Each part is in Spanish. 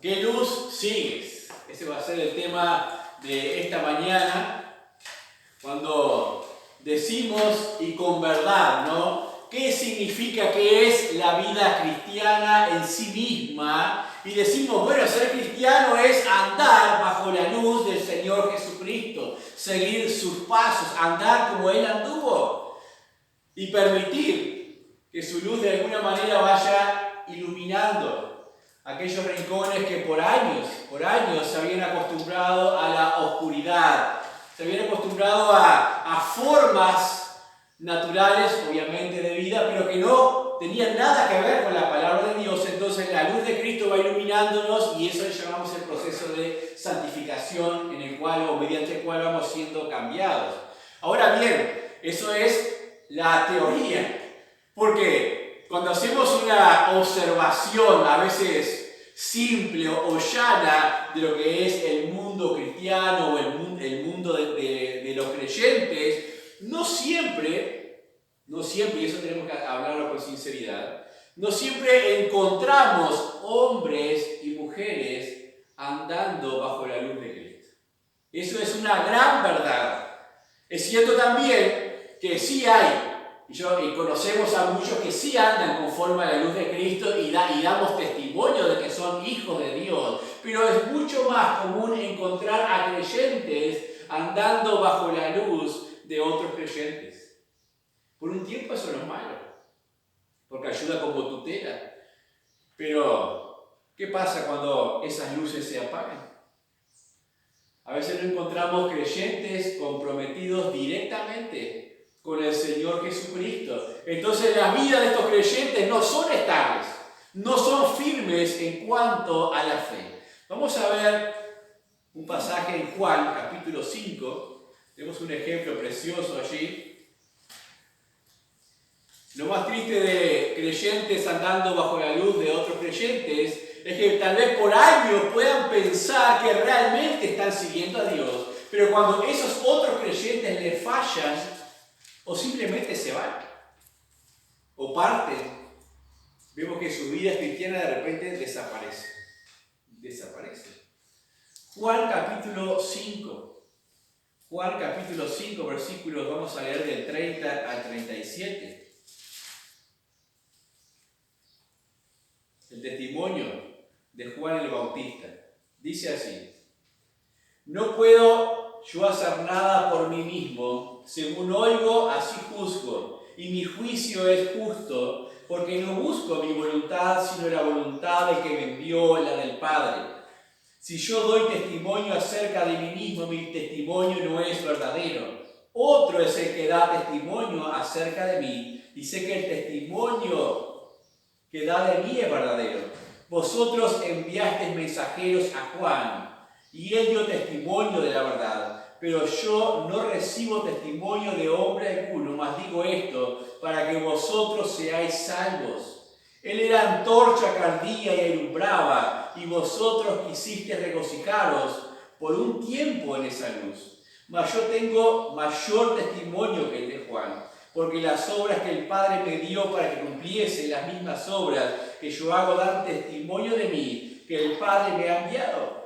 ¿Qué luz sigues? Ese va a ser el tema de esta mañana, cuando decimos y con verdad, ¿no? ¿Qué significa que es la vida cristiana en sí misma? Y decimos, bueno, ser cristiano es andar bajo la luz del Señor Jesucristo, seguir sus pasos, andar como Él anduvo y permitir que su luz de alguna manera vaya iluminando aquellos rincones que por años se habían acostumbrado a la oscuridad, se habían acostumbrado a formas naturales, obviamente, de vida, pero que no tenían nada que ver con la palabra de Dios. Entonces la luz de Cristo va iluminándonos y eso le llamamos el proceso de santificación en el cual o mediante el cual vamos siendo cambiados. Ahora bien, eso es la teoría, porque cuando hacemos una observación a veces simple o llana de lo que es el mundo cristiano o el mundo de los creyentes, no siempre, y eso tenemos que hablarlo con sinceridad, no siempre encontramos hombres y mujeres andando bajo la luz de Cristo. Eso es una gran verdad. Es cierto también que sí hay, y conocemos a muchos que sí andan conforme a la luz de Cristo y damos testimonio de que son hijos de Dios, pero es mucho más común encontrar a creyentes andando bajo la luz de otros creyentes. Por un tiempo eso no es malo, porque ayuda como tutela. Pero, ¿qué pasa cuando esas luces se apagan? A veces no encontramos creyentes comprometidos directamente con el Señor Jesucristo. Entonces las vidas de estos creyentes no son estables, no son firmes en cuanto a la fe. Vamos a ver un pasaje en Juan, capítulo 5. Tenemos un ejemplo precioso allí. Lo más triste de creyentes andando bajo la luz de otros creyentes es que tal vez por años puedan pensar que realmente están siguiendo a Dios, pero cuando esos otros creyentes le fallan, o simplemente se van, o parten, vemos que su vida cristiana de repente desaparece. Juan capítulo 5. Juan capítulo 5, versículos, vamos a leer del 30 al 37. El testimonio de Juan el Bautista. Dice así: no puedo yo hacer nada por mí mismo, según oigo, así juzgo, y mi juicio es justo, porque no busco mi voluntad, sino la voluntad del que me envió, la del Padre. Si yo doy testimonio acerca de mí mismo, mi testimonio no es verdadero. Otro es el que da testimonio acerca de mí, y sé que el testimonio que da de mí es verdadero. Vosotros enviasteis mensajeros a Juan, y él dio testimonio de la verdad, pero yo no recibo testimonio de hombre alguno, mas digo esto para que vosotros seáis salvos. Él era antorcha que ardía y alumbraba, y vosotros quisisteis regocijaros por un tiempo en esa luz. Mas yo tengo mayor testimonio que el de Juan, porque las obras que el Padre me dio para que cumpliese, las mismas obras que yo hago, dan testimonio de mí, que el Padre me ha enviado.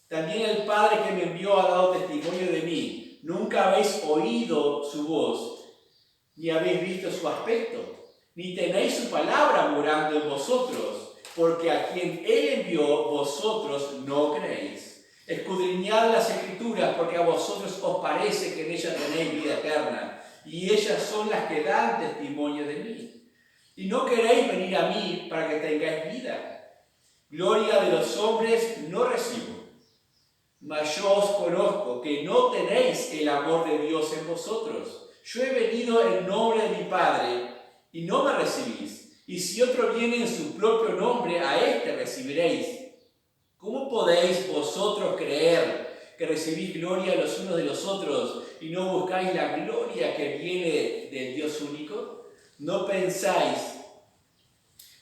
También el Padre que me envió ha dado testimonio de mí. Nunca habéis oído su voz, ni habéis visto su aspecto, ni tenéis su palabra morando en vosotros, porque a quien Él envió vosotros no creéis. Escudriñad las Escrituras, porque a vosotros os parece que en ellas tenéis vida eterna, y ellas son las que dan testimonio de mí. Y no queréis venir a mí para que tengáis vida. Gloria de los hombres no recibo, mas yo os conozco que no tenéis el amor de Dios en vosotros. Yo he venido en nombre de mi Padre y no me recibís. Y si otro viene en su propio nombre, a éste recibiréis. ¿Cómo podéis vosotros creer que recibís gloria los unos de los otros y no buscáis la gloria que viene del Dios único? No penséis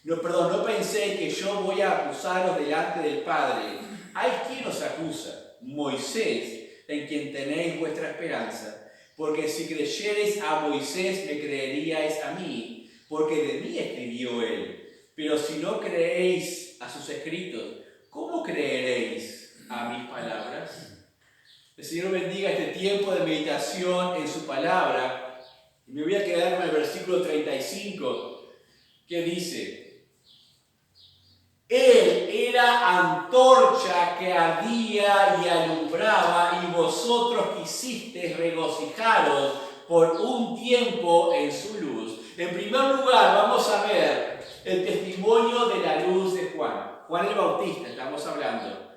que yo voy a acusaros delante del Padre. Hay quien os acusa, Moisés, en quien tenéis vuestra esperanza. Porque si creyereis a Moisés, me creeríais a mí, porque de mí escribió él. Pero si no creéis a sus escritos, ¿cómo ¿no creeréis a mis palabras? El Señor bendiga este tiempo de meditación en su palabra. Y me voy a quedar con el versículo 35, que dice: Él era antorcha que ardía y alumbraba, y vosotros quisisteis regocijaros por un tiempo en su luz. En primer lugar, vamos a ver el testimonio de la luz de Juan. Juan el Bautista, estamos hablando.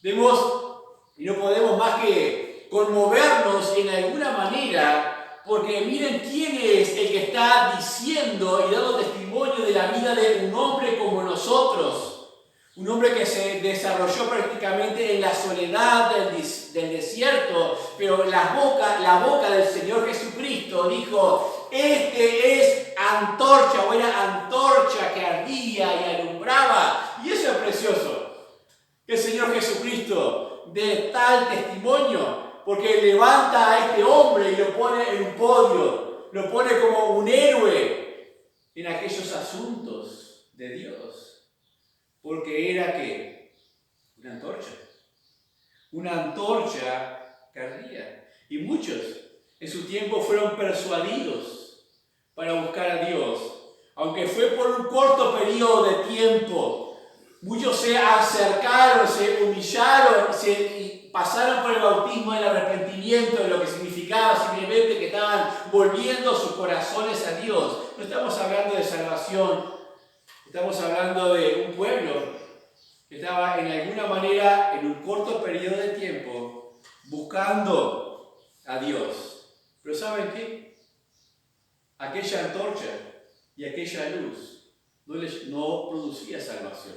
Vemos, y no podemos más que conmovernos en alguna manera, porque miren quién es el que está diciendo y dando testimonio de la vida de un hombre como nosotros. Un hombre que se desarrolló prácticamente en la soledad del desierto, pero la boca del Señor Jesucristo dijo: este es antorcha, o era antorcha que ardía y alumbraba. Y eso es precioso, que el Señor Jesucristo dé tal testimonio, porque levanta a este hombre y lo pone en un podio, lo pone como un héroe en aquellos asuntos de Dios. Porque era ¿qué? Una antorcha que ardía. Y muchos en su tiempo fueron persuadidos para buscar a Dios, aunque fue por un corto periodo de tiempo. Muchos se acercaron, se humillaron y pasaron por el bautismo del arrepentimiento, de lo que significaba simplemente que estaban volviendo sus corazones a Dios. No estamos hablando de salvación. Estamos hablando de un pueblo que estaba en alguna manera, en un corto periodo de tiempo, buscando a Dios. Pero ¿saben qué? Aquella antorcha y aquella luz no producía salvación.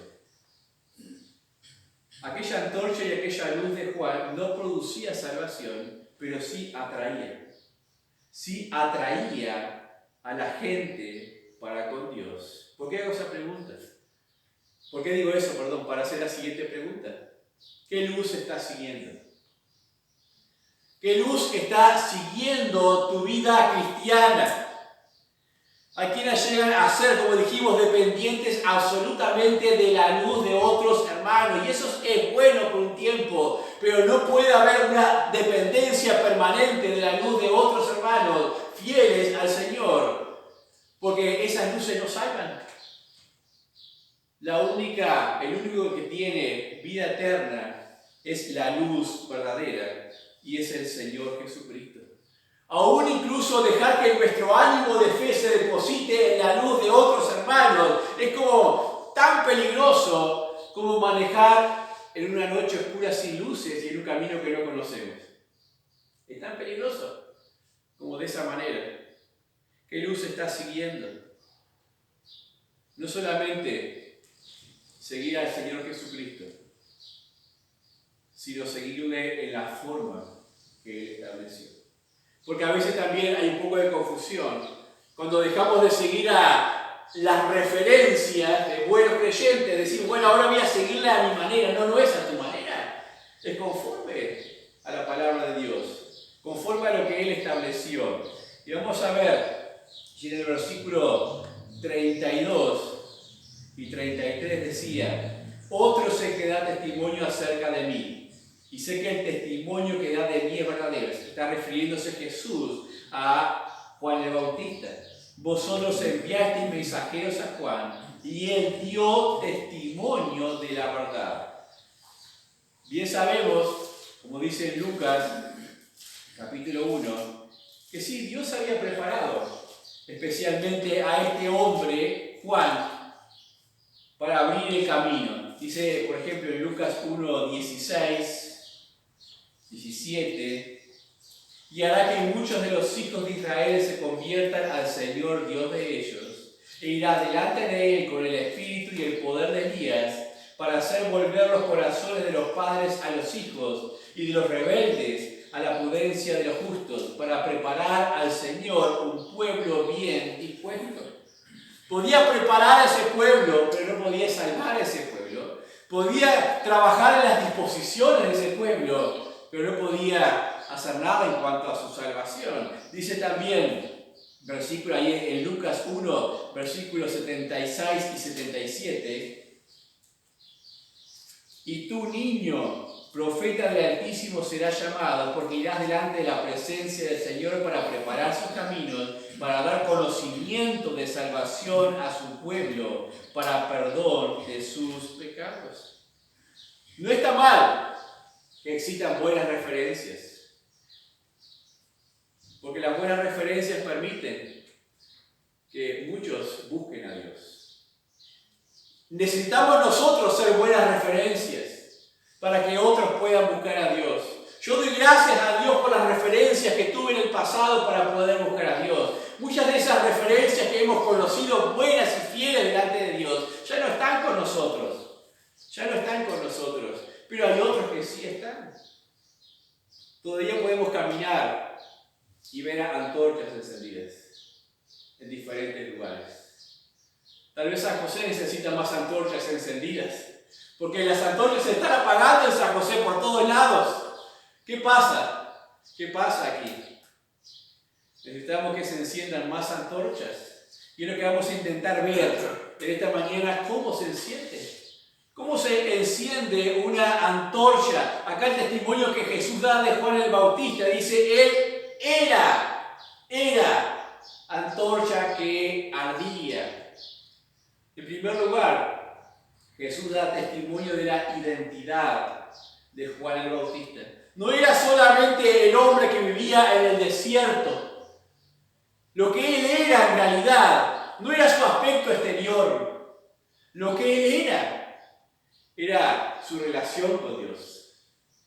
Aquella antorcha y aquella luz de Juan no producía salvación, pero sí atraía. Sí atraía a la gente para con Dios. ¿Por qué hago esa pregunta? ¿Por qué digo eso? Para hacer la siguiente pregunta. ¿Qué luz estás siguiendo? ¿Qué luz está siguiendo tu vida cristiana? Hay quienes llegan a ser, como dijimos, dependientes absolutamente de la luz de otros hermanos. Y eso es bueno por un tiempo, pero no puede haber una dependencia permanente de la luz de otros hermanos fieles al Señor, porque esas luces no salvan. El único que tiene vida eterna es la luz verdadera, y es el Señor Jesucristo. Aún incluso dejar que nuestro ánimo de fe se deposite en la luz de otros hermanos es como tan peligroso como manejar en una noche oscura sin luces y en un camino que no conocemos. Es tan peligroso como de esa manera. ¿Qué luz estás siguiendo? No solamente seguir al Señor Jesucristo, sino seguirle en la forma que Él estableció. Porque a veces también hay un poco de confusión. Cuando dejamos de seguir a las referencias de buenos creyentes, decimos, bueno, ahora voy a seguirle a mi manera. No es a tu manera. Es conforme a la palabra de Dios, conforme a lo que Él estableció. Y vamos a ver si en el versículo 32 y 33 decía: otro es el que da testimonio acerca de mí. Y sé que el testimonio que da de mí es verdadero. Está refiriéndose Jesús a Juan el Bautista. Vosotros enviasteis mensajeros a Juan y él dio testimonio de la verdad. Bien sabemos, como dice en Lucas, capítulo 1, que sí, Dios había preparado especialmente a este hombre, Juan, para abrir el camino. Dice, por ejemplo, en Lucas 1, 16, 17, y hará que muchos de los hijos de Israel se conviertan al Señor Dios de ellos, e irá delante de él con el espíritu y el poder de Elías, para hacer volver los corazones de los padres a los hijos, y de los rebeldes a la prudencia de los justos, para preparar al Señor un pueblo bien dispuesto. Podía preparar a ese pueblo, pero no podía salvar a ese pueblo. Podía trabajar en las disposiciones de ese pueblo, pero no podía hacer nada en cuanto a su salvación. Dice también, versículo ahí en Lucas 1, versículos 76 y 77, Y tú, niño, profeta del Altísimo serás llamado, porque irás delante de la presencia del Señor para preparar sus caminos, para dar conocimiento de salvación a su pueblo, para perdón de sus pecados. No está mal que existan buenas referencias, porque las buenas referencias permiten que muchos busquen a Dios. Necesitamos nosotros ser buenas referencias para que otros puedan buscar a Dios. Yo doy gracias a Dios por las referencias que tuve en el pasado para poder buscar a Dios. Muchas de esas referencias que hemos conocido, buenas y fieles delante de Dios, ya no están con nosotros. Ya no están con nosotros. Pero hay otros que sí están. Todavía podemos caminar y ver antorchas encendidas en diferentes lugares. Tal vez San José necesita más antorchas encendidas, porque las antorchas se están apagando en San José por todos lados. ¿Qué pasa? ¿Qué pasa aquí? Necesitamos que se enciendan más antorchas. Y es lo que vamos a intentar ver en esta mañana, cómo se enciende. ¿Cómo se enciende una antorcha? Acá el testimonio que Jesús da de Juan el Bautista dice, él era antorcha que ardía. En primer lugar, Jesús da testimonio de la identidad de Juan el Bautista. No era solamente el hombre que vivía en el desierto. Lo que él era en realidad no era su aspecto exterior. Lo que él era su relación con Dios,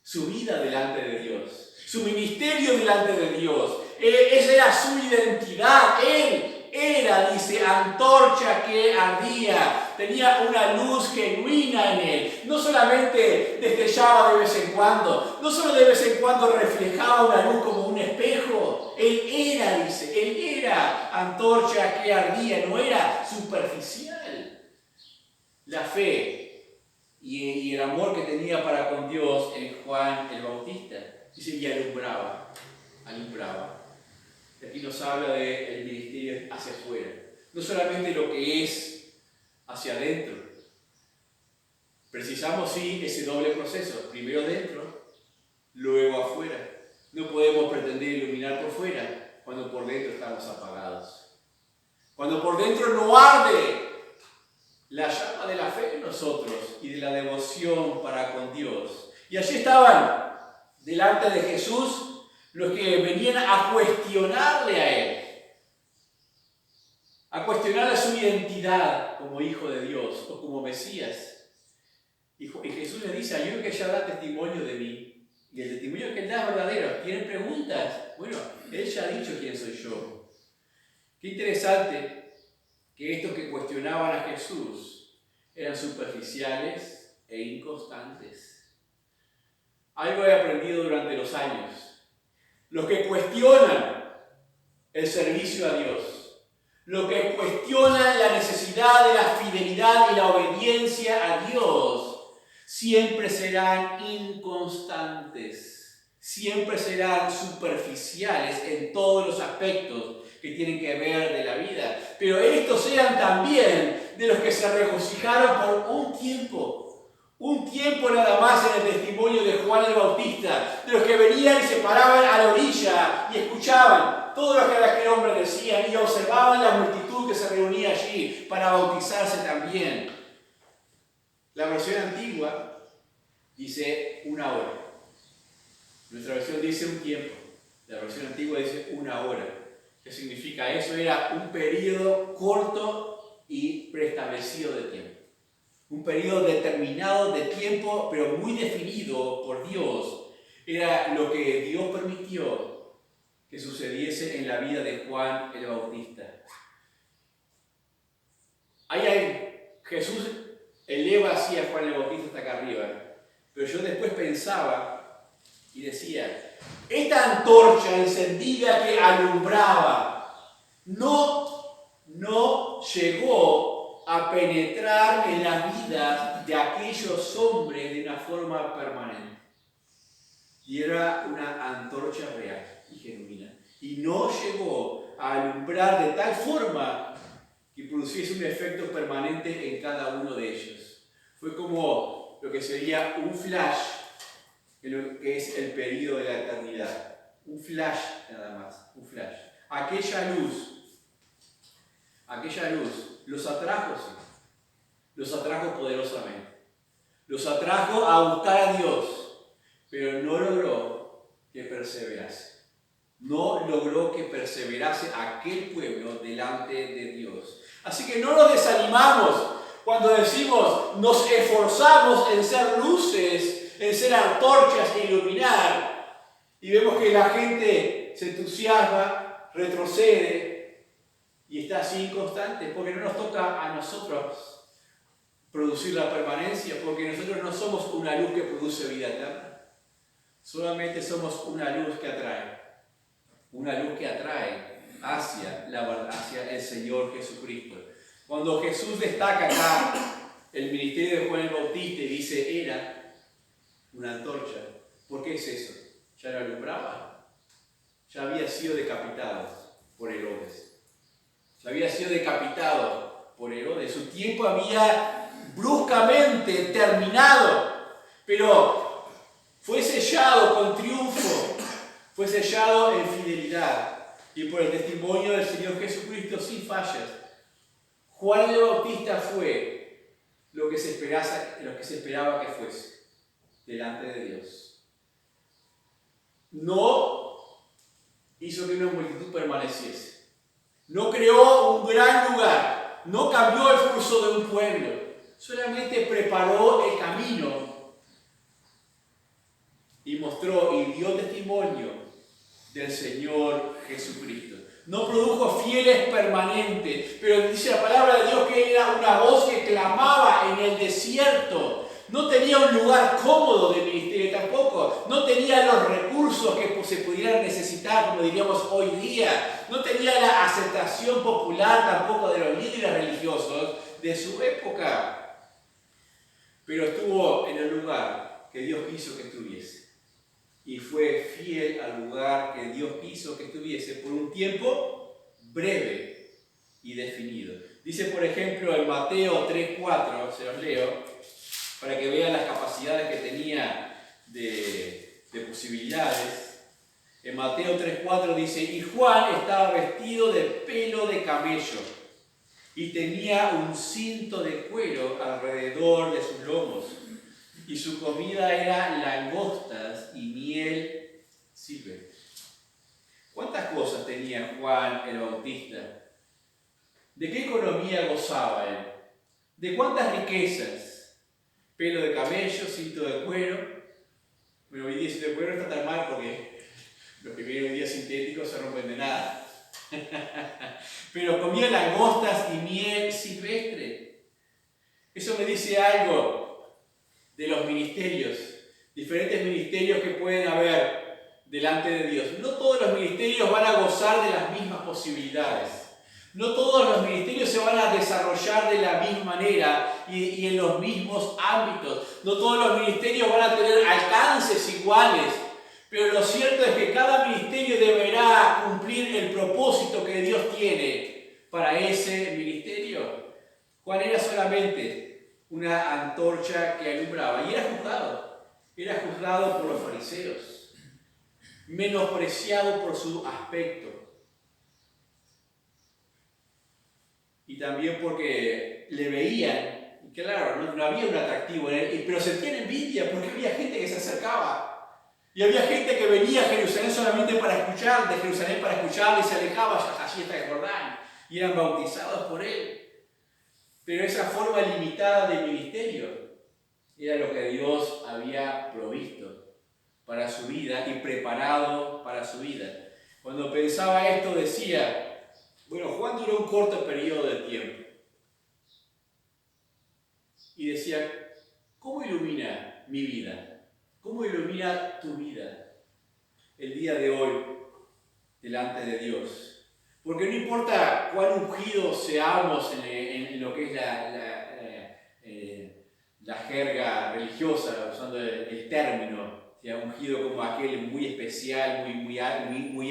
su vida delante de Dios, su ministerio delante de Dios. Esa era su identidad. Él era, dice, antorcha que ardía. Tenía una luz genuina en él. No solamente destellaba de vez en cuando, no solo de vez en cuando reflejaba una luz como un espejo. Él era, dice, él era antorcha que ardía, no era superficial. La fe y el amor que tenía para con Dios en Juan el Bautista, dice, y alumbraba. Aquí nos habla del ministerio hacia afuera, no solamente lo que es hacia adentro. Precisamos, sí, ese doble proceso, primero dentro, luego afuera. No podemos pretender iluminar por fuera cuando por dentro estamos apagados. Cuando por dentro no arde la llama de la fe en nosotros y de la devoción para con Dios. Y allí estaban, delante de Jesús, los que venían a cuestionarle a él, a cuestionarle su identidad como hijo de Dios o como Mesías. Y Jesús le dice, hay uno que ya da testimonio de mí, y el testimonio que él da es verdadero. ¿Tienen preguntas? Bueno, él ya ha dicho quién soy yo. Qué interesante que estos que cuestionaban a Jesús eran superficiales e inconstantes. Algo he aprendido durante los años. Los que cuestionan el servicio a Dios, los que cuestionan la necesidad de la fidelidad y la obediencia a Dios, siempre serán inconstantes, siempre serán superficiales en todos los aspectos que tienen que ver de la vida. Pero estos eran también de los que se regocijaron por un tiempo nada más en el testimonio de Juan el Bautista, de los que venían y se paraban a la orilla y escuchaban todo lo que aquel hombre decía y observaban la multitud que se reunía allí para bautizarse también. La versión antigua dice una hora. Nuestra versión dice un tiempo. La versión antigua dice una hora. ¿Qué significa eso? Era un periodo corto y preestablecido de tiempo. Un periodo determinado de tiempo, pero muy definido por Dios. Era lo que Dios permitió que sucediese en la vida de Juan el Bautista. Jesús eleva así a Juan el Bautista hasta acá arriba. Pero yo después pensaba y decía, esta antorcha encendida que alumbraba no llegó a penetrar en la vida de aquellos hombres de una forma permanente. Y era una antorcha real y genuina. Y no llegó a alumbrar de tal forma que produciese un efecto permanente en cada uno de ellos. Fue como lo que sería un flash en lo que es el periodo de la eternidad. Un flash nada más, un flash. Aquella luz los atrajo, sí. Los atrajo poderosamente. Los atrajo a buscar a Dios, pero no logró que perseverase. No logró que perseverase aquel pueblo delante de Dios. Así que no nos desanimamos cuando decimos, nos esforzamos en ser luces, en ser antorchas e iluminar, y vemos que la gente se entusiasma, retrocede y está así inconstante, porque no nos toca a nosotros producir la permanencia, porque nosotros no somos una luz que produce vida eterna, solamente somos una luz que atrae hacia el Señor Jesucristo. Cuando Jesús destaca acá el ministerio de Juan el Bautista y dice, era una antorcha, ¿por qué es eso? ¿Ya no alumbraba? Ya había sido decapitado por Herodes. Su tiempo había bruscamente terminado, pero fue sellado con triunfo, fue sellado en fidelidad y por el testimonio del Señor Jesucristo sin fallas. Juan el Bautista fue lo que se esperaba que fuese delante de Dios. No hizo que una multitud permaneciese. No creó un gran lugar. No cambió el curso de un pueblo. Solamente preparó el camino y mostró y dio testimonio del Señor Jesucristo. No produjo fieles permanentes, pero dice la palabra de Dios que era una voz que clamaba en el desierto. No tenía un lugar cómodo de ministerio tampoco. No tenía los recursos que se pudieran necesitar, como diríamos hoy día. No tenía la aceptación popular tampoco de los líderes religiosos de su época. Pero estuvo en el lugar que Dios quiso que estuviese. Y fue fiel al lugar que Dios quiso que estuviese por un tiempo breve y definido. Dice, por ejemplo, en Mateo 3:4, se los leo, para que vean las capacidades que tenía de posibilidades. En Mateo 3:4 dice, y Juan estaba vestido de pelo de camello y tenía un cinto de cuero alrededor de sus lomos. Y su comida era langostas y miel silvestre. ¿Cuántas cosas tenía Juan el Bautista? ¿De qué economía gozaba él? ¿De cuántas riquezas? Pelo de camello, cinto de cuero. Bueno, hoy día cinto de cuero está tan mal porque los que vienen hoy día sintéticos se rompen de nada. Pero comía langostas y miel silvestre. Eso me dice algo de los ministerios, diferentes ministerios que pueden haber delante de Dios. No todos los ministerios van a gozar de las mismas posibilidades. No todos los ministerios se van a desarrollar de la misma manera y en los mismos ámbitos. No todos los ministerios van a tener alcances iguales. Pero lo cierto es que cada ministerio deberá cumplir el propósito que Dios tiene para ese ministerio. Juan era solamente una antorcha que alumbraba y era juzgado por los fariseos, menospreciado por su aspecto y también porque le veían, y claro, no había un atractivo en él, pero sentían envidia porque había gente que se acercaba y había gente que venía a Jerusalén solamente para escuchar, de Jerusalén para escuchar, y se alejaba allí hasta el Jordán y eran bautizados por él. Pero esa forma limitada de ministerio era lo que Dios había provisto para su vida y preparado para su vida. Cuando pensaba esto decía, bueno, Juan duró un corto periodo de tiempo. Y decía, ¿cómo ilumina mi vida? ¿Cómo ilumina tu vida el día de hoy delante de Dios? Porque no importa cuán ungidos seamos en lo que es la jerga religiosa, usando el término, sea ungido como aquel muy especial, muy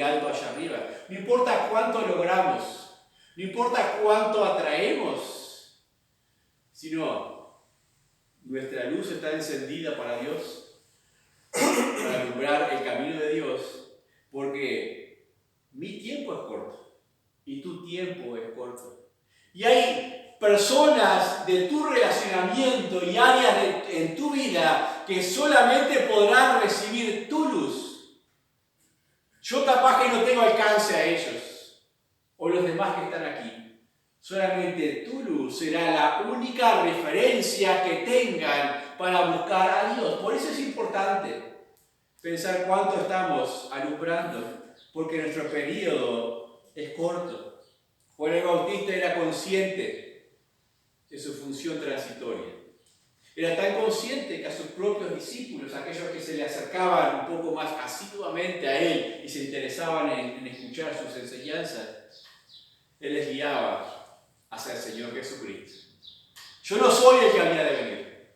alto allá arriba. No importa cuánto logramos, no importa cuánto atraemos, sino Nuestra luz está encendida para Dios, para alumbrar el camino de Dios, porque mi tiempo es corto y tu tiempo es corto. Y hay personas de tu relacionamiento y áreas en tu vida que solamente podrán recibir tu luz. Yo capaz que no tengo alcance a ellos o los demás que están aquí. Solamente tu luz será la única referencia que tengan para buscar a Dios. Por eso es importante pensar cuánto estamos alumbrando, porque nuestro periodo es corto. Juan el Bautista era consciente de su función transitoria. Era tan consciente que a sus propios discípulos, aquellos que se le acercaban un poco más asiduamente a él y se interesaban en escuchar sus enseñanzas, él les guiaba hacia el Señor Jesucristo. Yo no soy el que había de venir.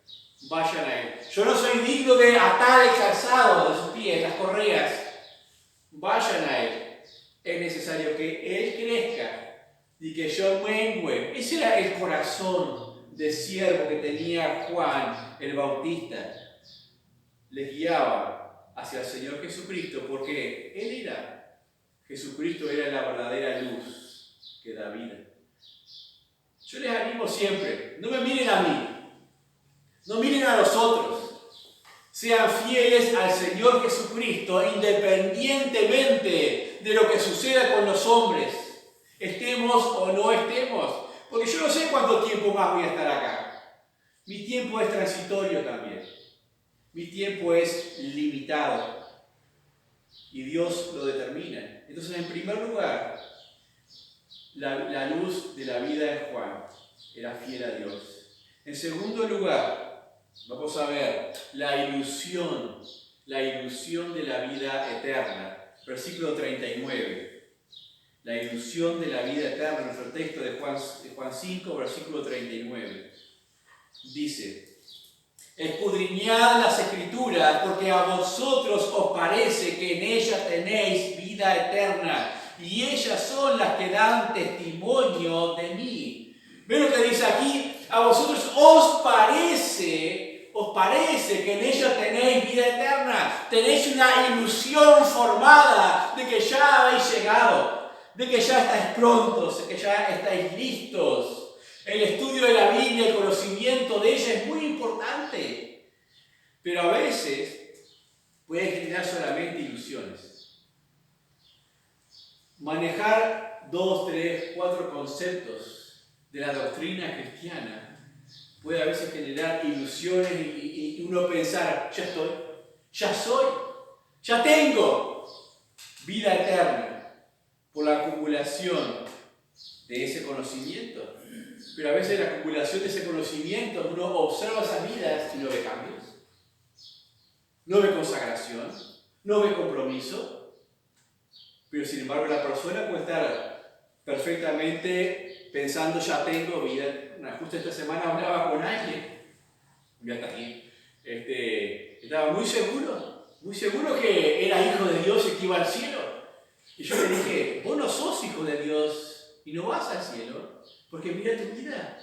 Vayan a Él. Yo no soy digno de atar el calzado de sus pies, las correas. Vayan a Él. Es necesario que Él crezca y que yo mengüe. Ese era el corazón de siervo que tenía Juan el Bautista. Les guiaba hacia el Señor Jesucristo porque Jesucristo era la verdadera luz que da vida. Yo les animo siempre, no me miren a mí, no miren a los otros. Sean fieles al Señor Jesucristo independientemente de lo que suceda con los hombres, estemos o no estemos. Porque yo no sé cuánto tiempo más voy a estar acá. Mi tiempo es transitorio también. Mi tiempo es limitado. Y Dios lo determina. Entonces, en primer lugar, la luz de la vida de Juan era fiel a Dios. En segundo lugar, vamos a ver la ilusión de la vida eterna. Versículo 39. La ilusión de la vida eterna, nuestro texto de Juan 5, versículo 39. Dice: escudriñad las Escrituras, porque a vosotros os parece que en ellas tenéis vida eterna, y ellas son las que dan testimonio de mí. ¿Ven lo que dice aquí? A vosotros os parece que en ellas tenéis vida eterna. Tenéis una ilusión formada de que ya habéis llegado, de que ya estáis prontos, de que ya estáis listos. El estudio de la Biblia, el conocimiento de ella es muy importante, pero a veces puede generar solamente ilusiones. Manejar 2, 3, 4 conceptos de la doctrina cristiana puede a veces generar ilusiones y uno pensar: ya estoy, ya soy, ya tengo vida eterna por la acumulación de ese conocimiento. Pero a veces la acumulación de ese conocimiento, uno observa esas vidas y no ve cambios, no ve consagración, no ve compromiso. Pero sin embargo la persona puede estar perfectamente pensando: ya tengo vida. Justo esta semana hablaba con alguien, ya está aquí, estaba muy seguro que era hijo de Dios y que iba al cielo. Y yo le dije: vos no sos hijo de Dios y no vas al cielo, porque mira tu vida.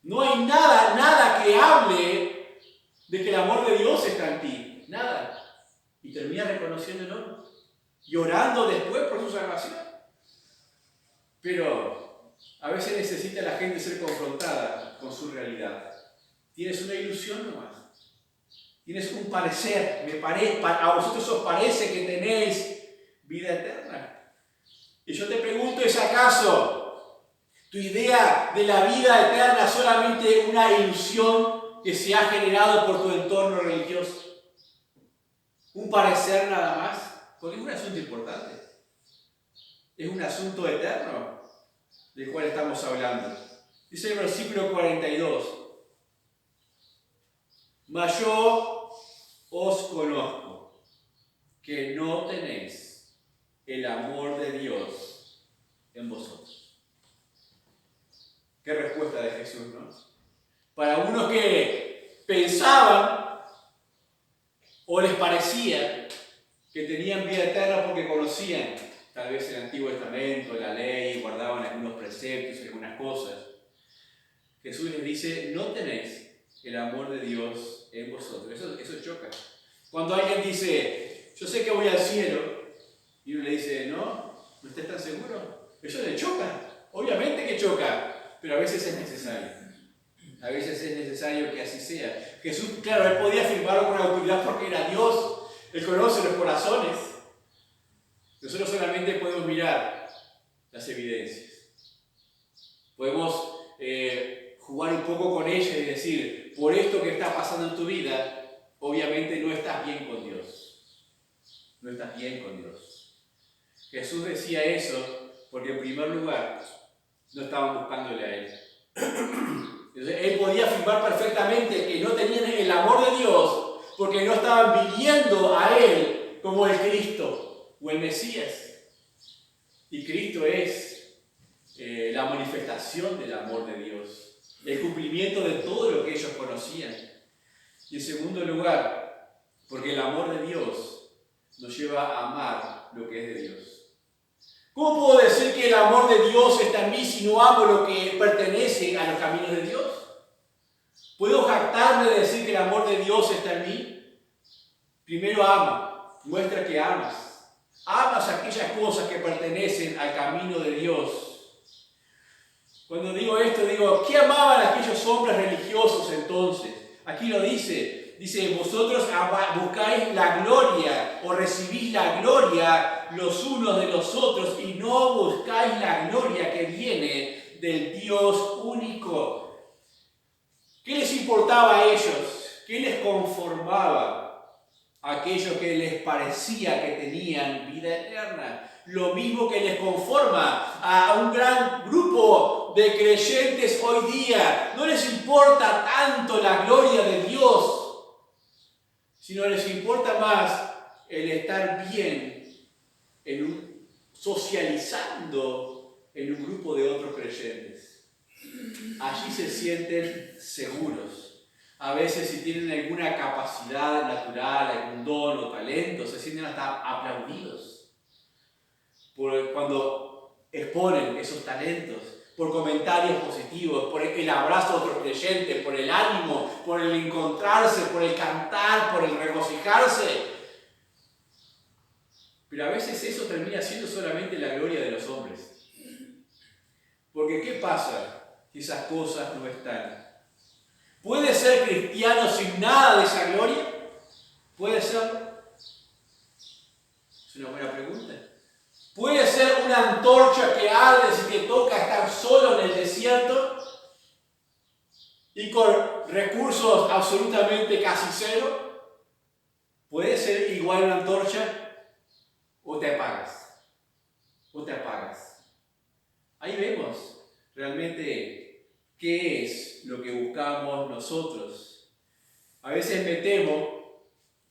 No hay nada que hable de que el amor de Dios está en ti, nada. Y termina reconociéndolo y orando después por su salvación. Pero a veces necesita la gente ser confrontada con su realidad. Tienes una ilusión nomás. Tienes un parecer. A vosotros os parece que tenéis vida eterna. Y yo te pregunto: ¿es acaso tu idea de la vida eterna solamente una ilusión que se ha generado por tu entorno religioso? ¿Un parecer nada más? Porque es un asunto importante. Es un asunto eterno del cual estamos hablando. Dice el versículo 42. Mas yo os conozco, que no tenéis el amor de Dios en vosotros. Qué respuesta de Jesús, ¿no? Para unos que pensaban o les parecía que tenían vida eterna porque conocían tal vez el Antiguo Testamento, la ley, guardaban algunos preceptos y algunas cosas. Jesús les dice: no tenéis el amor de Dios en vosotros. Eso choca. Cuando alguien dice, yo sé que voy al cielo, y uno le dice, no estás tan seguro. Eso le choca. Obviamente que choca, pero a veces es necesario. A veces es necesario que así sea. Jesús, claro, él podía afirmarlo con autoridad porque era Dios. Él conoce los corazones. Nosotros solamente podemos mirar las evidencias. Podemos jugar un poco con ella y decir, por esto que está pasando en tu vida, obviamente no estás bien con Dios. No estás bien con Dios. Jesús decía eso porque en primer lugar no estaban buscándole a Él. Entonces, Él podía afirmar perfectamente que no tenían el amor de Dios porque no estaban viviendo a Él como el Cristo o el Mesías. Y Cristo es la manifestación del amor de Dios, el cumplimiento de todo lo que ellos conocían. Y en segundo lugar, porque el amor de Dios nos lleva a amar lo que es de Dios. ¿Cómo puedo decir que el amor de Dios está en mí si no amo lo que pertenece a los caminos de Dios? ¿Puedo jactarme de decir que el amor de Dios está en mí? Primero ama, muestra que amas. Amas aquellas cosas que pertenecen al camino de Dios. Cuando digo esto, digo, ¿qué amaban aquellos hombres religiosos entonces? Aquí lo dice, vosotros buscáis la gloria o recibís la gloria los unos de los otros y no buscáis la gloria que viene del Dios único. ¿Qué les importaba a ellos? ¿Qué les conformaba? Aquello que les parecía que tenían vida eterna. Lo mismo que les conforma a un gran grupo de creyentes hoy día. No les importa tanto la gloria de Dios, sino les importa más el estar bien socializando en un grupo de otros creyentes. Allí se sienten seguros. A veces si tienen alguna capacidad natural, algún don o talento, se sienten hasta aplaudidos cuando exponen esos talentos, por comentarios positivos, por el abrazo a otros creyentes, por el ánimo, por el encontrarse, por el cantar, por el regocijarse. Pero a veces eso termina siendo solamente la gloria de los hombres. Porque ¿qué pasa si esas cosas no están? ¿Puede ser cristiano sin nada de esa gloria? ¿Puede serlo? Es una buena pregunta. ¿Puede ser una antorcha que arde si te toca estar solo en el desierto y con recursos absolutamente casi cero? ¿Puede ser igual una antorcha o te apagas? ¿O te apagas? Ahí vemos realmente qué es lo que buscamos nosotros. A veces me temo,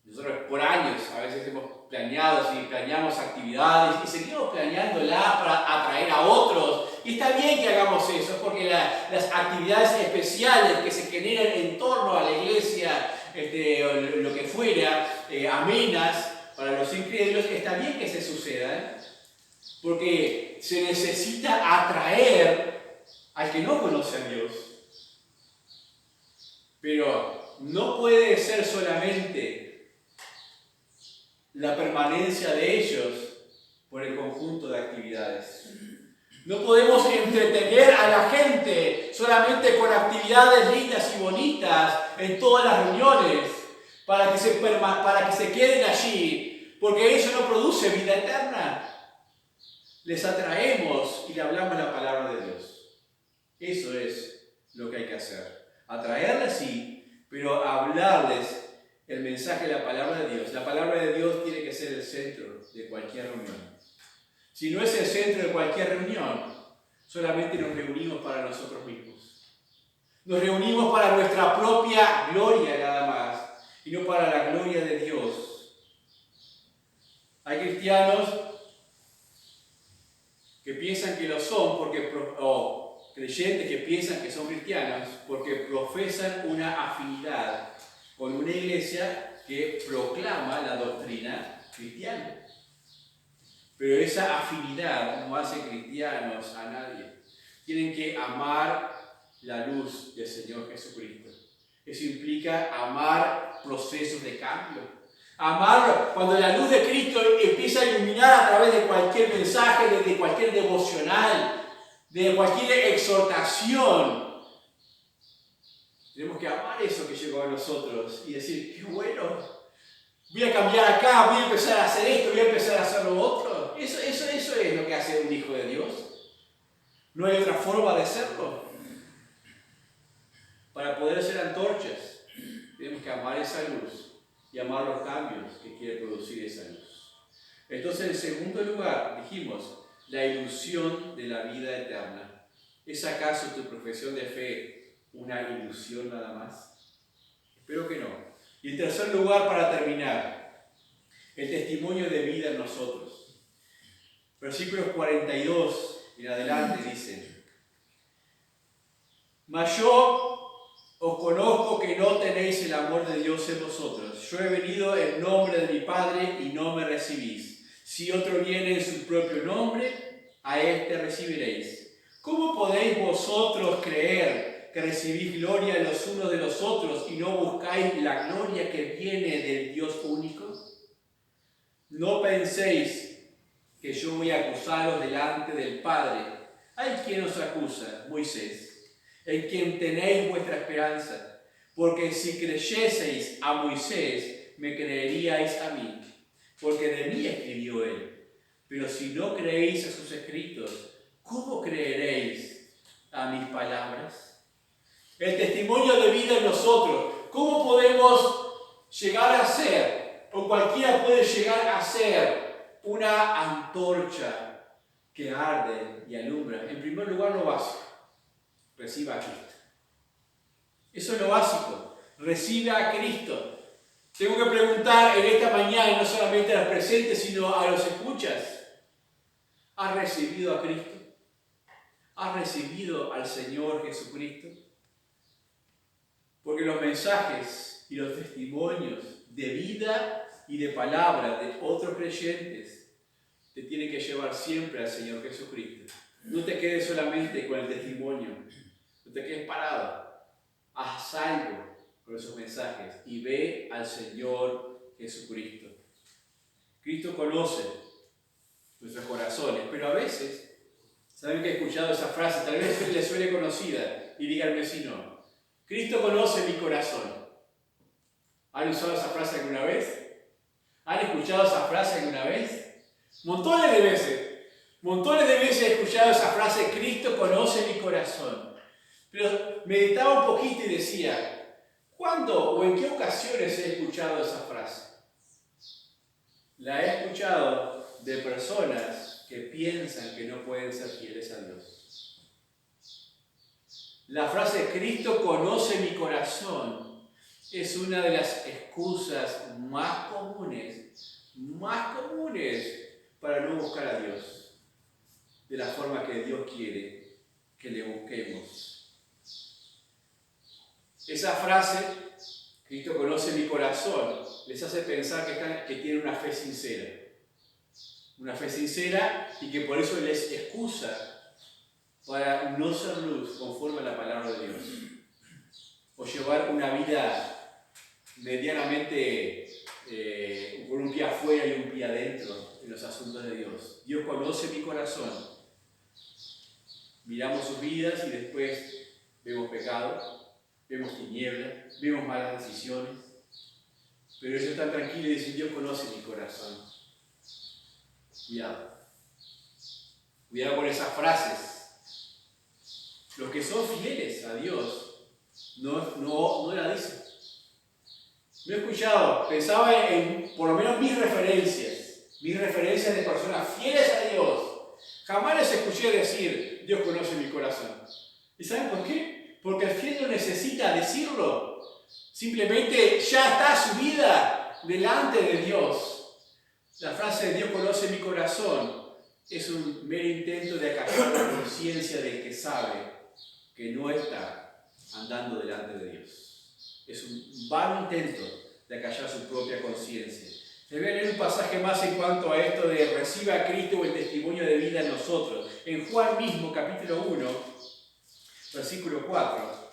nosotros por años, a veces hemos planeamos actividades y seguimos planeándolas para atraer a otros. Y está bien que hagamos eso, porque las actividades especiales que se generan en torno a la iglesia, o lo que fuera, amenas para los incrédulos, está bien que se sucedan, porque se necesita atraer al que no conoce a Dios. Pero no puede ser solamente la permanencia de ellos por el conjunto de actividades. No podemos entretener a la gente solamente con actividades lindas y bonitas en todas las reuniones para que se queden allí, porque eso no produce vida eterna. Les atraemos y le hablamos la palabra de Dios. Eso es lo que hay que hacer. Atraerles sí, pero hablarles el mensaje de la palabra de Dios. La palabra de Dios tiene que ser el centro de cualquier reunión. Si no es el centro de cualquier reunión, solamente nos reunimos para nosotros mismos. Nos reunimos para nuestra propia gloria nada más, y no para la gloria de Dios. Hay cristianos que piensan que lo son, o creyentes que piensan que son cristianos, porque profesan una afinidad con una iglesia que proclama la doctrina cristiana. Pero esa afinidad no hace cristianos a nadie. Tienen que amar la luz del Señor Jesucristo. Eso implica amar procesos de cambio. Amar cuando la luz de Cristo empieza a iluminar a través de cualquier mensaje, de cualquier devocional, de cualquier exhortación. Tenemos que amar eso que llegó a nosotros y decir, qué bueno, voy a cambiar acá, voy a empezar a hacer esto, voy a empezar a hacer lo otro. Eso es lo que hace un hijo de Dios. No hay otra forma de serlo. Para poder ser antorchas, tenemos que amar esa luz y amar los cambios que quiere producir esa luz. Entonces, en segundo lugar, dijimos, la ilusión de la vida eterna. ¿Es acaso tu profesión de fe una ilusión nada más? Espero que no. Y en tercer lugar, para terminar, el testimonio de vida en nosotros. Versículos 42 en adelante dicen, mas yo os conozco que no tenéis el amor de Dios en vosotros. Yo he venido en nombre de mi Padre y no me recibís. Si otro viene en su propio nombre, a éste recibiréis. ¿Cómo podéis vosotros creer que recibís gloria los unos de los otros y no buscáis la gloria que viene del Dios único? No penséis que yo voy a acusaros delante del Padre. ¿Hay quien os acusa? Moisés, en quien tenéis vuestra esperanza. Porque si creyeseis a Moisés, me creeríais a mí, porque de mí escribió él. Pero si no creéis a sus escritos, ¿cómo creeréis a mis palabras? El testimonio de vida en nosotros. ¿Cómo podemos llegar a ser, o cualquiera puede llegar a ser, una antorcha que arde y alumbra? En primer lugar, lo básico. Reciba a Cristo. Eso es lo básico. Reciba a Cristo. Tengo que preguntar en esta mañana, no solamente a los presentes, sino a los escuchas. ¿Has recibido a Cristo? ¿Has recibido al Señor Jesucristo? Porque los mensajes y los testimonios de vida y de palabra de otros creyentes te tienen que llevar siempre al Señor Jesucristo. No te quedes solamente con el testimonio. No te quedes parado. Haz algo con esos mensajes y ve al Señor Jesucristo. Cristo conoce nuestros corazones, pero a veces, ¿saben que he escuchado esa frase? Tal vez les suene conocida y díganme si no. Cristo conoce mi corazón. ¿Han usado esa frase alguna vez? ¿Han escuchado esa frase alguna vez? Montones de veces. Montones de veces he escuchado esa frase, Cristo conoce mi corazón. Pero meditaba un poquito y decía, ¿cuándo o en qué ocasiones he escuchado esa frase? La he escuchado de personas que piensan que no pueden ser fieles a Dios. La frase, Cristo conoce mi corazón, es una de las excusas más comunes para no buscar a Dios de la forma que Dios quiere que le busquemos. Esa frase, Cristo conoce mi corazón, les hace pensar que tienen una fe sincera. Una fe sincera y que por eso les excusa para no ser luz conforme a la palabra de Dios. O llevar una vida medianamente con un pie afuera y un pie adentro en los asuntos de Dios. Dios conoce mi corazón. Miramos sus vidas y después vemos pecado. Vemos tinieblas, vemos malas decisiones, pero ellos están tranquilos y dicen, Dios conoce mi corazón. Cuidado. Cuidado con esas frases. Los que son fieles a Dios no la dicen. No he escuchado, pensaba en por lo menos mis referencias de personas fieles a Dios. Jamás les escuché decir, Dios conoce mi corazón. ¿Y saben por qué? Porque el fiel no necesita decirlo. Simplemente ya está su vida delante de Dios. La frase Dios conoce mi corazón es un mero intento de acallar la conciencia del que sabe que no está andando delante de Dios. Es un vano intento de acallar su propia conciencia. Les voy a leer un pasaje más en cuanto a esto de reciba a Cristo o el testimonio de vida en nosotros. En Juan mismo, capítulo 1, versículo 4.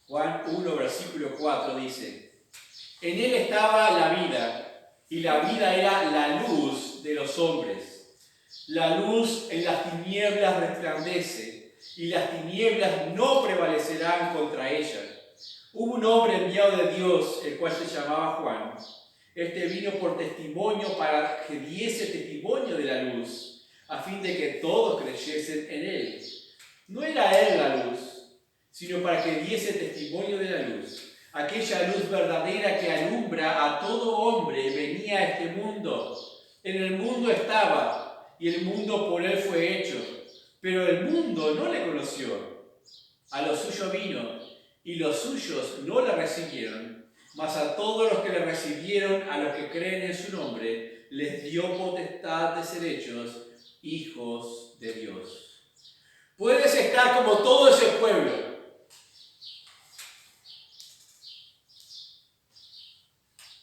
Juan 1, versículo 4 dice: en él estaba la vida, y la vida era la luz de los hombres. La luz en las tinieblas resplandece, y las tinieblas no prevalecerán contra ella. Hubo un hombre enviado de Dios, el cual se llamaba Juan. Este vino por testimonio para que diese testimonio de la luz, a fin de que todos creyesen en él. No era él la luz, sino para que diese testimonio de la luz. Aquella luz verdadera que alumbra a todo hombre venía a este mundo. En el mundo estaba, y el mundo por él fue hecho, pero el mundo no le conoció. A lo suyo vino, y los suyos no le recibieron. Mas a todos los que le recibieron, a los que creen en su nombre, les dio potestad de ser hechos hijos de Dios. Puedes estar como todo ese pueblo,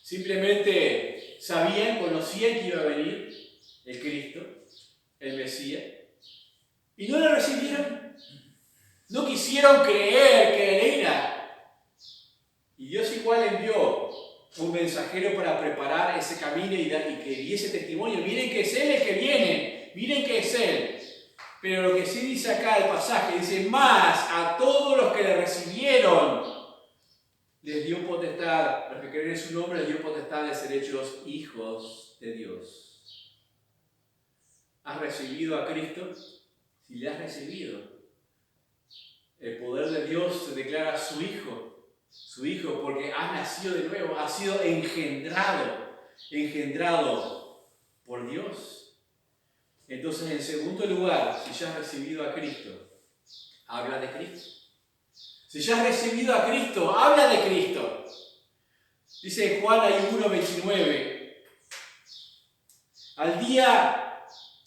simplemente sabían, conocían que iba a venir el Cristo, el Mesías, y no lo recibieron. No quisieron creer que Él era. Y Dios igual envió un mensajero para preparar ese camino y que diese testimonio. Miren que es Él el que viene, miren que es Él. Pero lo que sí dice acá el pasaje, dice: más a todos los que le recibieron, les dio potestad, los que creen en su nombre, les dio potestad de ser hechos hijos de Dios. ¿Has recibido a Cristo? Si le has recibido, el poder de Dios se declara su hijo porque has nacido de nuevo, has sido engendrado por Dios. Entonces, en segundo lugar, si ya has recibido a Cristo, habla de Cristo. Si ya has recibido a Cristo, habla de Cristo. Dice Juan ahí 1:29.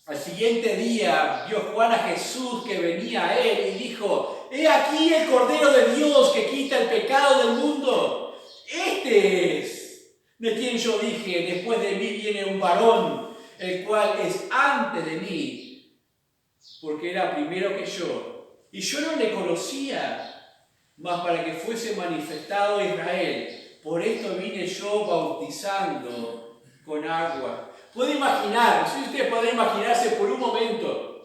Al siguiente día vio Juan a Jesús que venía a él y dijo: he aquí el Cordero de Dios que quita el pecado del mundo. Este es de quien yo dije: después de mí viene un varón, el cual es antes de mí, porque era primero que yo. Y yo no le conocía, mas para que fuese manifestado a Israel. Por esto vine yo bautizando con agua. Puede imaginar, no sé si ustedes pueden imaginarse por un momento,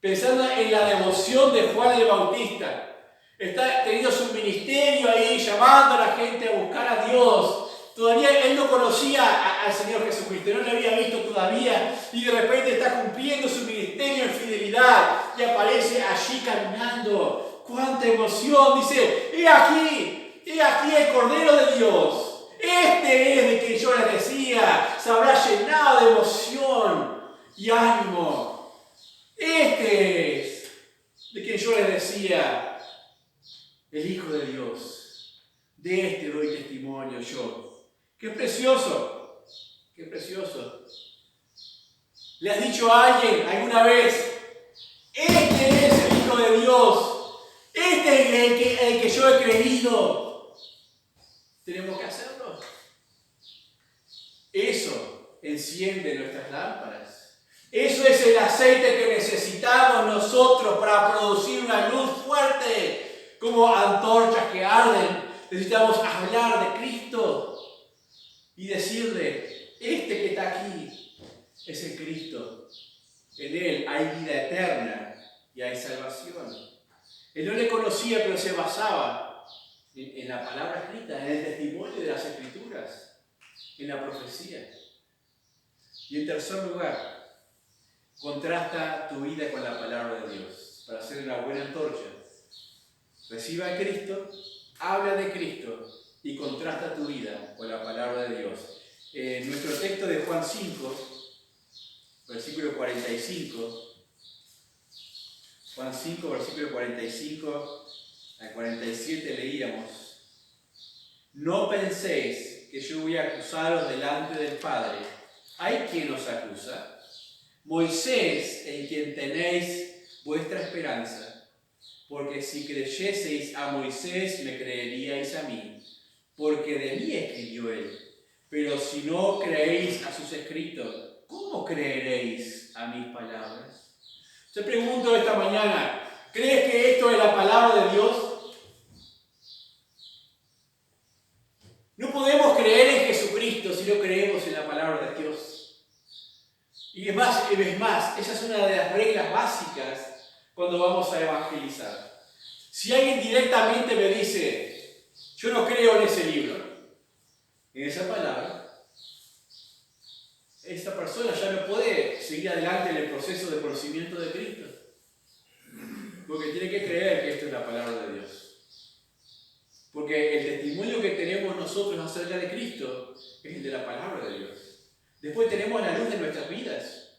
pensando en la devoción de Juan el Bautista. Está teniendo su ministerio ahí, llamando a la gente a buscar a Dios. Todavía él no conocía al Señor Jesucristo, no le había visto todavía, y de repente está cumpliendo su ministerio en fidelidad y aparece allí caminando. ¡Cuánta emoción! Dice: he aquí el Cordero de Dios. Este es de quien yo les decía, se habrá llenado de emoción y ánimo. Este es de quien yo les decía, el Hijo de Dios. De este doy testimonio yo. ¡Qué precioso! ¡Qué precioso! ¿Le has dicho a alguien alguna vez: este es el Hijo de Dios? Este es el que yo he creído. Tenemos que hacerlo. Eso enciende nuestras lámparas. Eso es el aceite que necesitamos nosotros para producir una luz fuerte, como antorchas que arden. Necesitamos hablar de Cristo y decirle: este que está aquí es el Cristo. En Él hay vida eterna y hay salvación. Él no le conocía, pero se basaba en la palabra escrita, en el testimonio de las Escrituras, en la profecía. Y en tercer lugar, contrasta tu vida con la palabra de Dios para hacer una buena antorcha. Reciba a Cristo, habla de Cristo y contrasta tu vida con la palabra de Dios. Nuestro texto de Juan 5, versículo 45. Juan 5, versículo 45 al 47 leíamos: no penséis que yo voy a acusaros delante del Padre. ¿Hay quien os acusa? Moisés, en quien tenéis vuestra esperanza. Porque si creyeseis a Moisés, me creeríais a mí, porque de mí escribió él. Pero si no creéis a sus escritos, ¿cómo creeréis a mis palabras? Te pregunto esta mañana: ¿crees que esto es la palabra de Dios? No podemos creer en Jesucristo si no creemos en la palabra de Dios. Y es más, esa es una de las reglas básicas cuando vamos a evangelizar. Si alguien directamente me dice, yo no creo en ese libro, en esa palabra, esta persona ya no puede seguir adelante en el proceso de conocimiento de Cristo. Porque tiene que creer que esto es la palabra de Dios. Porque el testimonio que tenemos nosotros acerca de Cristo es el de la palabra de Dios. Después tenemos la luz de nuestras vidas.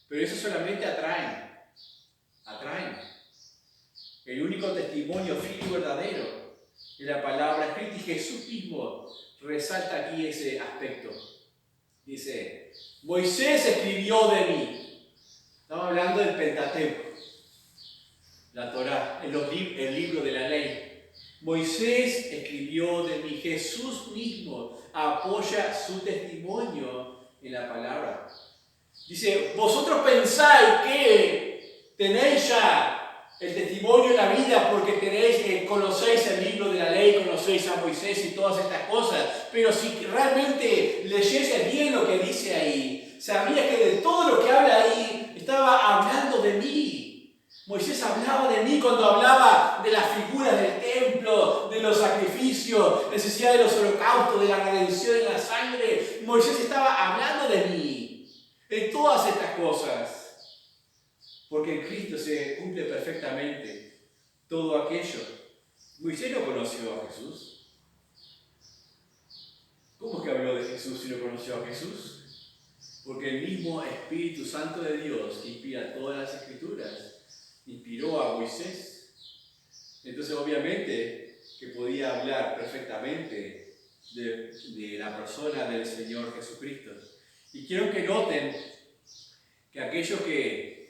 Pero eso solamente atraen. El único testimonio fiel y verdadero es la palabra escrita. Y Jesús mismo resalta aquí ese aspecto. Dice, Moisés escribió de mí. Estamos hablando del Pentateuco, la Torá, el libro de la ley. Moisés escribió de mí. Jesús mismo apoya su testimonio en la palabra. Dice, vosotros pensáis que tenéis ya el testimonio en la vida porque conocéis el libro de la ley, conocéis a Moisés y todas estas cosas. Pero si realmente leyeses bien lo que dice ahí, sabrías que de todo lo que habla ahí estaba hablando de mí. Moisés hablaba de mí cuando hablaba de las figuras del templo, de los sacrificios, necesidad de los holocaustos, de la redención en la sangre. Moisés estaba hablando de mí, en todas estas cosas. Porque en Cristo se cumple perfectamente todo aquello. Moisés no conoció a Jesús. ¿Cómo es que habló de Jesús si no conoció a Jesús? Porque el mismo Espíritu Santo de Dios que inspira todas las Escrituras inspiró a Moisés. Entonces obviamente que podía hablar perfectamente de la persona del Señor Jesucristo. Y quiero que noten que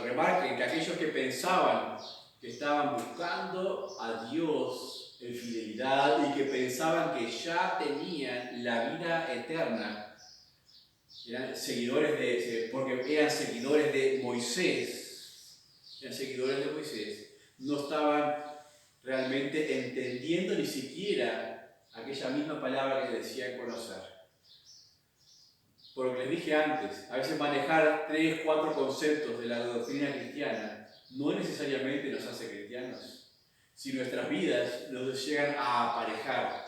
remarquen que aquellos que pensaban que estaban buscando a Dios en fidelidad y que pensaban que ya tenían la vida eterna, eran seguidores porque eran seguidores de Moisés, no estaban realmente entendiendo ni siquiera aquella misma palabra que decían conocer. Por lo que les dije antes, a veces manejar 3, 4 conceptos de la doctrina cristiana no necesariamente nos hace cristianos, si nuestras vidas nos llegan a aparejar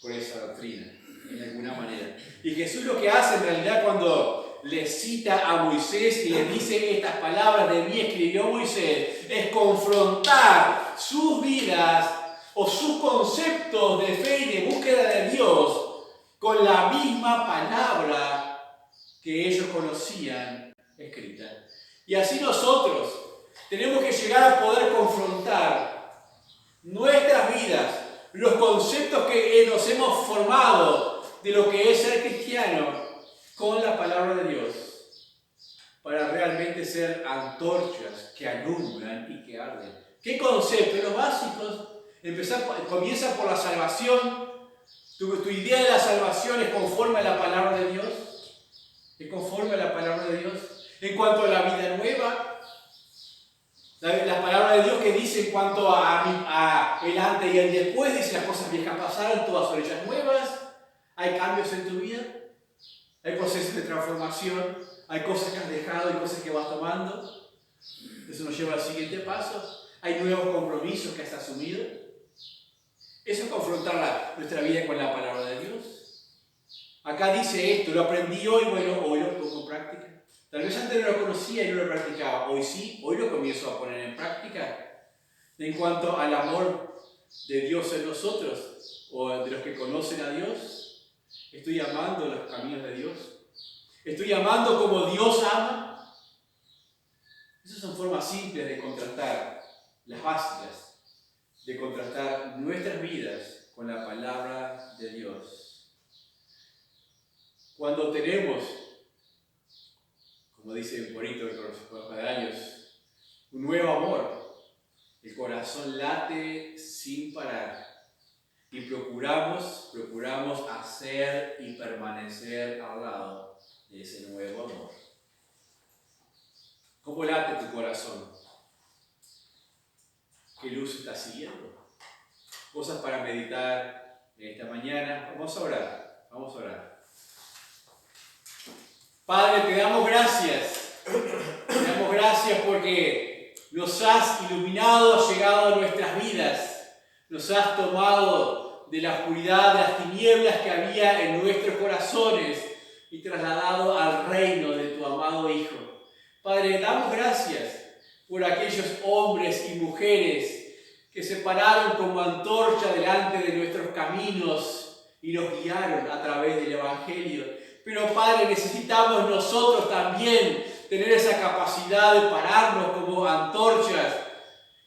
con esa doctrina, en alguna manera. Y Jesús lo que hace en realidad cuando le cita a Moisés y le dice estas palabras de mí escribió Moisés, es confrontar sus vidas o sus conceptos de fe y de búsqueda de Dios con la misma palabra que ellos conocían escrita. Y así nosotros tenemos que llegar a poder confrontar nuestras vidas, los conceptos que nos hemos formado de lo que es ser cristiano con la palabra de Dios, para realmente ser antorchas que alumbran y que arden. ¿Qué conceptos? Los básicos. Comienza por la salvación. Tu idea de la salvación es conforme a la palabra de Dios. Es conforme a la palabra de Dios. En cuanto a la vida nueva, la palabra de Dios que dice en cuanto a el antes y el después, dice las cosas viejas pasaron, todas son ellas nuevas. Hay cambios en tu vida, hay procesos de transformación, hay cosas que has dejado, hay cosas que vas tomando. Eso nos lleva al siguiente paso. Hay nuevos compromisos que has asumido. Eso es confrontar nuestra vida con la palabra de Dios. Acá dice esto, lo aprendí hoy, bueno, hoy lo pongo en práctica. Tal vez antes no lo conocía y no lo practicaba. Hoy sí, hoy lo comienzo a poner en práctica. En cuanto al amor de Dios en nosotros, o de los que conocen a Dios, estoy amando los caminos de Dios. Estoy amando como Dios ama. Esas son formas simples de contrastar, las básicas, de contrastar nuestras vidas con la palabra de Dios. Cuando tenemos, como dice bonito el conocimiento de años, un nuevo amor, el corazón late sin parar y procuramos hacer y permanecer al lado de ese nuevo amor. ¿Cómo late tu corazón? ¿Qué luz estás siguiendo? Cosas para meditar en esta mañana. Vamos a orar, vamos a orar. Padre, te damos gracias. Te damos gracias porque nos has iluminado, has llegado a nuestras vidas. Nos has tomado de la oscuridad, de las tinieblas que había en nuestros corazones y trasladado al reino de tu amado Hijo. Padre, damos gracias por aquellos hombres y mujeres que se pararon como antorcha delante de nuestros caminos y nos guiaron a través del Evangelio. Pero Padre, necesitamos nosotros también tener esa capacidad de pararnos como antorchas,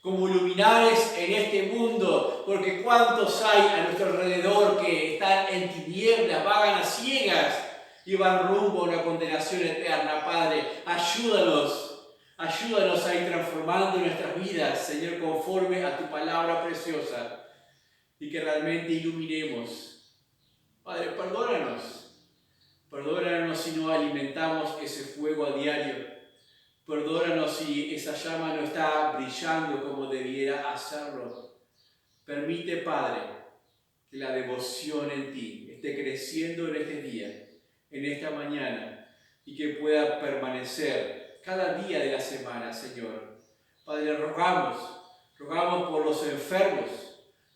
como luminares en este mundo, porque cuántos hay a nuestro alrededor que están en tinieblas, vagan a ciegas y van rumbo a una condenación eterna. Padre, ayúdanos a ir transformando nuestras vidas, Señor, conforme a tu palabra preciosa, y que realmente iluminemos. Padre, perdónanos si no alimentamos ese fuego a diario. Perdónanos si esa llama no está brillando como debiera hacerlo. Permite, Padre, que la devoción en ti esté creciendo en este día, en esta mañana, y que pueda permanecer cada día de la semana, Señor. Padre, rogamos por los enfermos,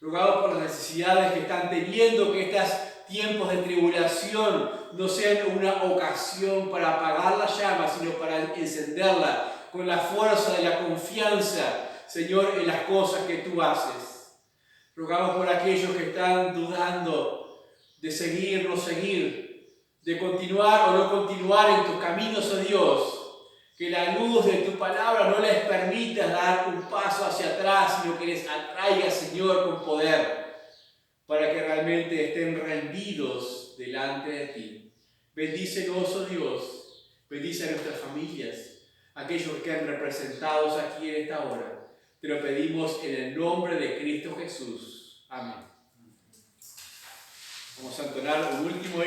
rogamos por las necesidades que están teniendo, que estos tiempos de tribulación no sean una ocasión para apagar la llama, sino para encenderla con la fuerza de la confianza, Señor, en las cosas que tú haces. Rogamos por aquellos que están dudando de seguir, no seguir, de continuar o no continuar en tus caminos, oh Dios. Que la luz de tu palabra no les permita dar un paso hacia atrás, sino que les atraiga, Señor, con poder, para que realmente estén rendidos delante de ti. Bendícenos, oh Dios, bendice a nuestras familias, aquellos que quedan representados aquí en esta hora. Te lo pedimos en el nombre de Cristo Jesús. Amén. Vamos a entonar un último